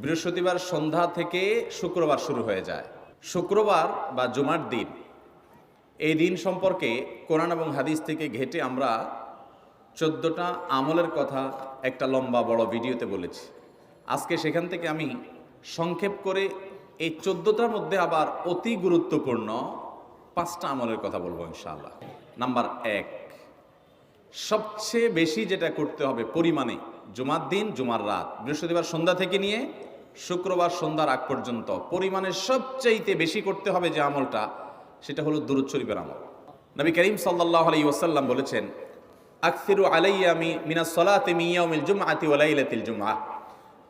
বৃহস্পতিবার সন্ধ্যা থেকে শুক্রবার শুরু হয়ে যায়। শুক্রবার বা জুমার দিন, এই দিন সম্পর্কে কোরআন এবং হাদিস থেকে ঘেঁটে আমরা 14টা আমলের কথা একটা লম্বা বড় ভিডিওতে বলেছি। আজকে সেখান থেকে আমি সংক্ষেপ করে এই 14টার মধ্যে আবার অতি গুরুত্বপূর্ণ 5টা আমলের কথা বলবো ইনশাআল্লাহ। নাম্বার 1, সবচেয়ে বেশি যেটা করতে হবে পরিমাণে, জুমার দিন জুমার রাত, বৃহস্পতিবার সন্ধ্যা থেকে নিয়ে শুক্রবার সন্ধ্যার আগ পর্যন্ত পরিমাণে সবচাইতে বেশি করতে হবে যে আমলটা, সেটা হলো দুরূদ শরীফের আমল। নবী করিম সাল্লাল্লাহু আলাইহি ওয়াসাল্লাম বলেছেন, আকসিরু আলাইয়া মিনাস সালাতি মিন ইয়াউমিল জুমআতি ওয়া লাইলাতিল জুমআহ,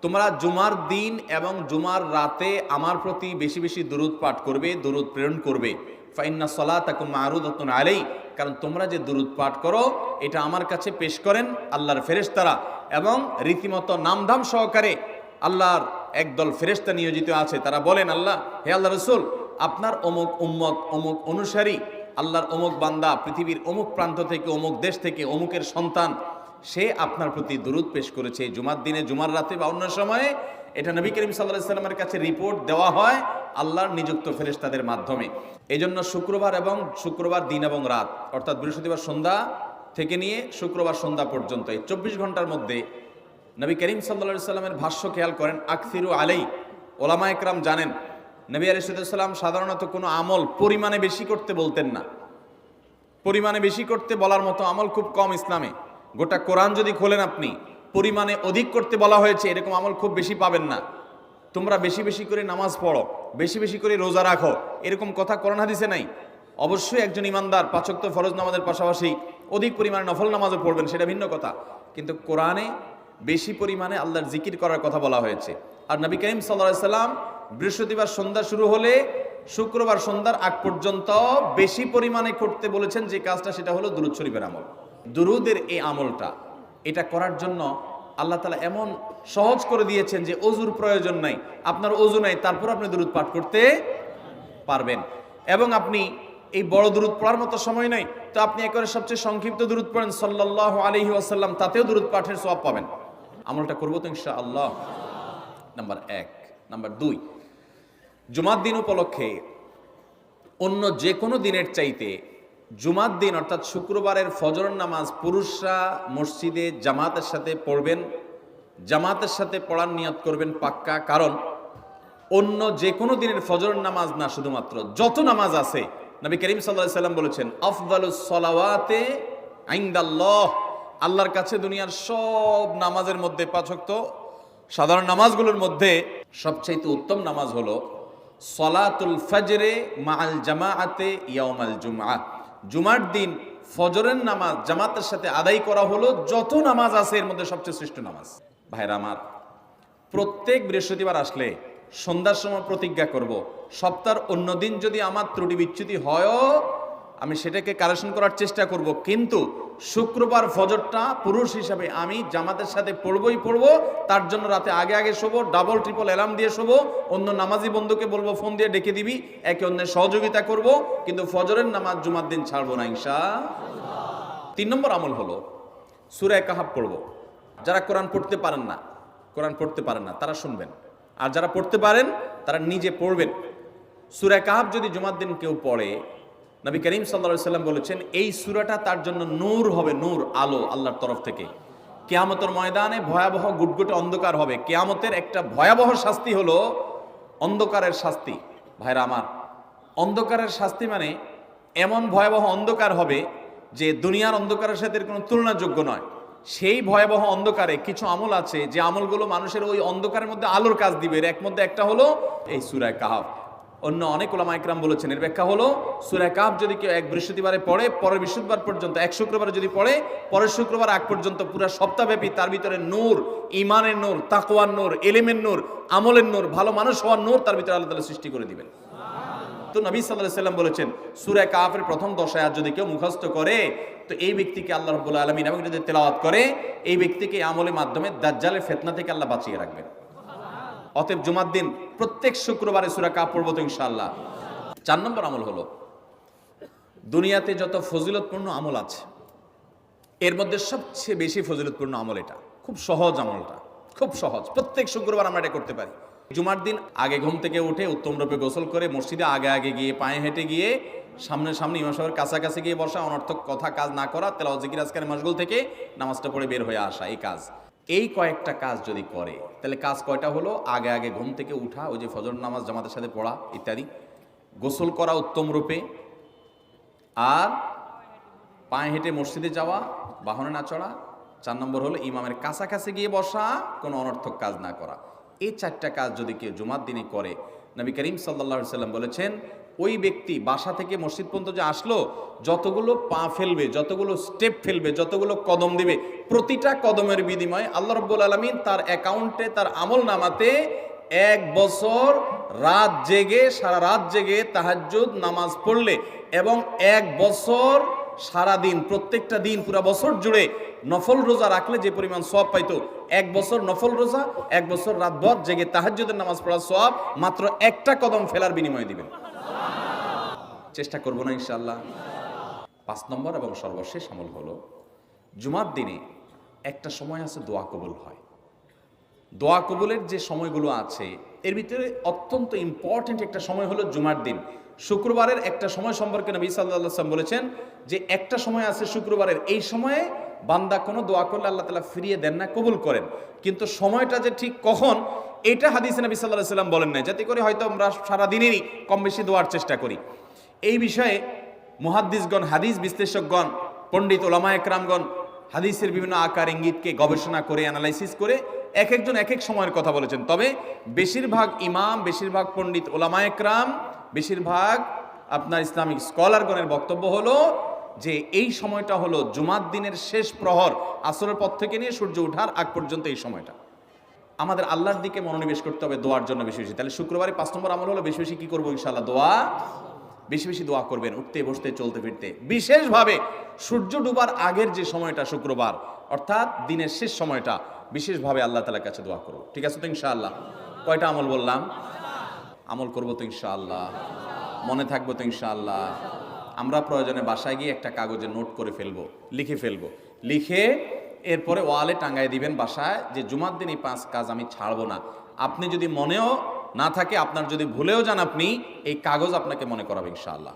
তোমরা জুমার দিন এবং জুমার রাতে আমার প্রতি বেশি বেশি দুরূদ পাঠ করবে, দুরূদ প্রেরণ করবে। ফাইন্না সালাতাকুম মা'রুদাতুন আলাই, কারণ তোমরা যে দুরূদ পাঠ করো এটা আমার কাছে পেশ করেন আল্লাহর ফেরেশতারা, এবং রীতিমতো নামধাম সহকারে আল্লাহর একদল ফেরেশতা নিয়োজিত আছে। তারা বলেন, আল্লাহ, হে আল্লাহ রাসূল, আপনার অমুক উম্মত, অমুক অনুসারী, আল্লাহর অমুক বান্দা পৃথিবীর অমুক প্রান্ত থেকে, অমুক দেশ থেকে, অমুকের সন্তান, সে আপনার প্রতি দুরূদ পেশ করেছে জুমার দিনে, জুমার রাতে বা অন্য সময়ে। এটা নবী করিম সাল্লাল্লাহু আলাইহি ওয়াসাল্লামের কাছে রিপোর্ট দেওয়া হয় আল্লাহর নিযুক্ত ফেরেশতাদের মাধ্যমে। এই জন্য শুক্রবার দিন এবং রাত, অর্থাৎ বৃহস্পতিবার সন্ধ্যা থেকে নিয়ে শুক্রবার সন্ধ্যা পর্যন্ত এই 24 ঘন্টার মধ্যে নবী করিম সাল্লাল্লাহু আলাইহি ওয়াসাল্লামের ভাষ্য খেয়াল করেন, আকসিরু আলাই। ওলামায়ে কেরাম জানেন, নবী আলাইহিস সালাম সাধারণত কোনো আমল পরিমাণে বেশি করতে বলতেন না। পরিমাণে বেশি করতে বলার মতো আমল খুব কম ইসলামে। গোটা কোরআন যদি খোলেন আপনি, পরিমাণে অধিক করতে বলা হয়েছে এরকম আমল খুব বেশি পাবেন না। তোমরা বেশি বেশি করে নামাজ পড়ো, বেশি বেশি করে রোজা রাখো, এরকম কথা কোরআন হাদিসে নাই। অবশ্যই একজন ইমানদার 5 ওয়াক্ত ফরজ নামাজের পাশাপাশি অধিক পরিমাণে নফল নামাজও পড়বেন, সেটা ভিন্ন কথা। কিন্তু কোরআনে বেশি পরিমাণে আল্লাহর জিকির করার কথা বলা হয়েছে। আর নবী করিম সাল্লাল্লাহু আলাইহি ওয়াসাল্লাম বৃহস্পতিবার সন্ধ্যা শুরু হলে শুক্রবার সন্ধ্যার আগ পর্যন্ত বেশি পরিমাণে করতে বলেছেন যে কাজটা, সেটা হলো দুরূদ শরীফের আমল। দুরূদের এই আমলটা, এটা করার জন্য আল্লাহ তাআলা এমন সহজ করে দিয়েছেন যে ওযুর প্রয়োজন নাই। আপনার ওযু নাই, তারপর আপনি দুরূদ পাঠ করতে পারবেন। এবং আপনি এই বড় দুরূদ পড়ার মতো সময় নাই, তো আপনি একেবারে সবচেয়ে সংক্ষিপ্ত দুরূদ পড়েন সাল্লাল্লাহু আলাইহি ওয়াসাল্লাম, তাতেও দুরূদ পাঠের সওয়াব পাবেন। আমলটা করবো তো ইনশাআল্লাহ। নাম্বার 1। নাম্বার 2, জুমার দিন উপলক্ষে অন্য যে কোনো দিনের চাইতে জুমার দিন অর্থাৎ শুক্রবারের ফজর নামাজ পুরুষরা মসজিদে জামাতের সাথে পড়বেন, জামাতের সাথে পড়ার নিয়ত করবেন পাক্কা। কারণ অন্য যে কোনো দিনের ফজর নামাজ না, শুধুমাত্র যত নামাজ আছে, নবী করিম সাল্লাল্লাহু আলাইহি ওয়াসাল্লাম বলেছেন, আফদালুস সালাওয়াতে ইনদাল্লাহ, আল্লাহর কাছে দুনিয়ার সব নামাজের মধ্যে 5 ওয়াক্ত সাধারণ নামাজগুলোর মধ্যে সবচেয়ে উত্তম নামাজ হলো সলাতুল ফজরে মাআল জামাআতে ইয়াউমাল জুমআহ, জুমার দিন ফজরের নামাজ জামাতের সাথে আদায় করা হলো যত নামাজ আছে এর মধ্যে সবচেয়ে শ্রেষ্ঠ নামাজ। ভাইরা আমার, প্রত্যেক বৃহস্পতিবার আসলে সন্ধ্যার সময় প্রতিজ্ঞা করব, সপ্তাহের অন্য দিন যদি আমার ত্রুটি বিচ্যুতি হয়ও আমি সেটাকে কারেকশন করার চেষ্টা করব, কিন্তু শুক্রবার ফজরটা পুরুষ হিসাবে আমি জামাতের সাথে পড়বই পড়বো। তার জন্য রাতে আগে আগে শোবো, ডাবল ট্রিপল অ্যালার্ম দিয়ে শোবো, অন্য নামাজি বন্ধুকে বলবো ফোন দিয়ে ডেকে দিবি, একে অন্যের সহযোগিতা করব, কিন্তু ফজরের নামাজ জুমার দিন ছাড়বো না ইনশাআল্লাহ। 3 নম্বর আমল হলো সূরা কাহাফ পড়বো। যারা কোরআন পড়তে পারেন না তারা শুনবেন, আর যারা পড়তে পারেন তারা নিজে পড়বেন। সূরা কাহাফ যদি জুমার দিন কেউ পড়ে, নবী করিম সাল্লাল্লাহু আলাইহি ওয়াসাল্লাম বলেছেন এই সূরাটা তার জন্য নূর হবে, নূর, আলো আল্লাহর তরফ থেকে। কিয়ামতের ময়দানে ভয়াবহ গুটগুটে অন্ধকার হবে। কিয়ামতের একটা ভয়াবহ শাস্তি হলো অন্ধকারের শাস্তি। ভাইরা আমার, অন্ধকারের শাস্তি মানে এমন ভয়াবহ অন্ধকার হবে যে দুনিয়ার অন্ধকারের সাথে কোনো তুলনাযোগ্য নয়। সেই ভয়াবহ অন্ধকারে কিছু আমল আছে যে আমলগুলো মানুষের ওই অন্ধকারের মধ্যে আলোর কাজ দিবে। এর মধ্যে একটা হলো এই সূরা কাহাফ। অন্য অনেক উলামা ইকরাম বলেছেন এর ব্যাখ্যা হলো সূরা কাহাফ যদি কেউ এক বৃহস্পতিবারে পড়ে, পরের বৃহস্পতিবার পর্যন্ত, এক শুক্রবারে যদি পড়ে, পরের শুক্রবার আগ পর্যন্ত পুরো সপ্তাহব্যাপী তার ভিতরে নূর, ঈমানের নূর, তাকওয়ার নূর, ইলমের নূর, আমলের নূর, ভালো মানুষ হওয়ার নূর তার ভিতরে আল্লাহ তাআলা সৃষ্টি করে দিবেন। তো নবী সাল্লাল্লাহু আলাইহি ওয়াসাল্লাম বলেছেন সূরা কাহাফের প্রথম 10 আয়াত যদি কেউ মুখস্থ করে, তো এই ব্যক্তিকে আল্লাহ রাব্বুল আলামিন এবং যদি তেলাওয়াত করে, এই ব্যক্তিকে আমলের মাধ্যমে দাজ্জালের ফিতনা থেকে আল্লাহ বাঁচিয়ে রাখবেন। অতএব জুমার দিন প্রত্যেক শুক্রবারে সূরা কাহাফ পড়ব তো ইনশাআল্লাহ। 4 নম্বর আমল হলো দুনিয়াতে যত ফজিলতপূর্ণ আমল আছে এর মধ্যে সবচেয়ে বেশি ফজিলতপূর্ণ আমল এটা, খুব সহজ আমলটা, খুব সহজ, প্রত্যেক শুক্রবার আমরা এটা করতে পারি। জুমার দিন আগে ঘুম থেকে উঠে উত্তম রূপে গোসল করে মসজিদে আগে আগে গিয়ে পায়ে হেঁটে গিয়ে সামনে ইমাম সাহেবের কাছাকাছি গিয়ে বসা, অনর্থক কথা কাজ না করা, তেলাওয়াত জিকির আজকার মশগুল থেকে নামাজটা পড়ে বের হয়ে আসা, এই কাজ, এই কয়েকটা কাজ যদি করে তাহলে কাজ কয়টা হলো? আগে আগে ঘুম থেকে উঠা, ওই যে ফজর নামাজ জামাতের সাথে পড়া ইত্যাদি, গোসল করা উত্তম রূপে, আর পায়ে হেঁটে মসজিদে যাওয়া, বাহনে না চড়া, 4 নম্বর হলো ইমামের কাছাকাছি গিয়ে বসা, কোনো অনর্থক কাজ না করা। এই 4টা কাজ যদি কেউ জুমার দিনে করে, নবী করিম সাল্লাল্লাহু আলাইহি সাল্লাম বলেছেন ওই ব্যক্তি বাসা থেকে মসজিদ পর্যন্ত যে আসলো, যতগুলো পা ফেলবে, যতগুলো স্টেপ ফেলবে, যতগুলো কদম দিবে, প্রতিটা কদমের বিনিময়ে আল্লাহ রাব্বুল আলামিন তার অ্যাকাউন্টে, তার আমল নামাতে 1 বছর রাত জেগে, সারা রাত জেগে তাহাজ্জুদ নামাজ পড়লে এবং 1 বছর সারাদিন, প্রত্যেকটা দিন পুরা বছর জুড়ে নফল রোজা রাখলে যে পরিমাণ সওয়াব পাইতো, 1 বছর নফল রোজা, 1 বছর রাতভর জেগে তাহাজ্জুদের নামাজ পড়ার সওয়াব মাত্র একটা কদম ফেলার বিনিময়ে দিবেন। চেষ্টা করব না ইনশাআল্লাহ। 5 নম্বর এবং সর্বশেষ আমল হলো, জুমার দিনে একটা সময় আছে দোয়া কবুল হয়। দোয়া কবুলের যে সময়গুলো আছে এর ভিতরে অত্যন্ত ইম্পর্টেন্ট একটা সময় হলো জুমার দিন। শুক্রবারের একটা সময় সম্পর্কে নবী সাল্লাল্লাহু আলাইহি ওয়াসাল্লাম বলেছেন যে একটা সময় আছে শুক্রবারের, এই সময়ে বান্দা কোনো দোয়া করলে আল্লাহ তাআলা ফিরিয়ে দেন না, কবুল করেন। কিন্তু সময়টা যে ঠিক কখন, এটা হাদিসে নবী সাল্লাল্লাহু আলাইহি ওয়াসাল্লাম বলেন নাই, যাতে করে হয়তো আমরা সারা দিনেরই কম বেশি দোয়ার চেষ্টা করি। এই বিষয়ে মুহাদ্দিসগণ, হাদিস বিশ্লেষকগণ, পণ্ডিত ওলামা একরামগণ হাদিসের বিভিন্ন আকার ইঙ্গিতকে গবেষণা করে, অ্যানালাইসিস করে এক একজন এক এক সময়ের কথা বলেছেন। তবে বেশিরভাগ ইমাম, বেশিরভাগ পণ্ডিত ওলামা একরাম, বেশিরভাগ আপনার ইসলামিক স্কলারগণের বক্তব্য হলো যে এই সময়টা হলো জুমার দিনের শেষ প্রহর, আসরের পর থেকে নিয়ে সূর্য ওঠার আগ পর্যন্ত এই সময়টা। আমাদের আল্লাহর দিকে মনোনিবেশ করতে হবে দোয়ার জন্য বেশি বেশি। তাহলে শুক্রবারে 5 নম্বর আমল হলো বেশি বেশি কি করবো ইনশাআল্লাহ? দোয়া। বেশি বেশি দোয়া করবেন, উঠতে বসতে চলতে ফিরতে। বিশেষভাবে সূর্য ডুবার আগের যে সময়টা শুক্রবার, অর্থাৎ দিনের শেষ সময়টা, বিশেষভাবে আল্লাহ তাআলার কাছে দোয়া করব। ঠিক আছে তো ইনশাআল্লাহ? কয়টা আমল বললাম? আমল করবো তো ইনশাআল্লাহ? মনে থাকবো তো ইনশাআল্লাহ? আমরা প্রয়োজনে বাসায় গিয়ে একটা কাগজে নোট করে ফেলবো, লিখে ফেলবো, লিখে এরপরে ওয়ালে টাঙ্গায় দিবেন বাসায় যে জুমার দিন এই 5 কাজ আমি ছাড়বো না। আপনি যদি মনেও না থাকে, আপনার যদি ভুলেও যান, আপনি এই কাগজ আপনাকে মনে করাবে ইনশাআল্লাহ।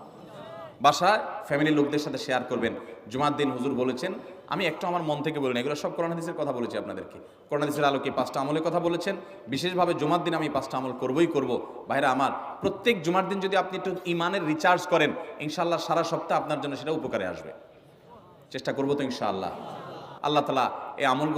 বাসায় ফ্যামিলির লোকদের সাথে শেয়ার করবেন, জুমার দিন হুজুর বলেছেন, আমি একটু আমার মন থেকে বলি না, এগুলো সব কোরআন হাদিসের কথা বলেছি আপনাদেরকে। কোরআন হাদিসের আলোকে 5টা আমলের কথা বলেছেন, বিশেষভাবে জুমার দিন আমি 5টা আমল করবই করব। ভাইরা আমার, প্রত্যেক জুমার দিন যদি আপনি একটু ইমানের রিচার্জ করেন, ইনশাআল্লাহ সারা সপ্তাহ আপনার জন্য সেটা উপকারে আসবে। চেষ্টা করবো তো ইনশাআল্লাহ? আল্লাহ তাআলা এই আমলগুলো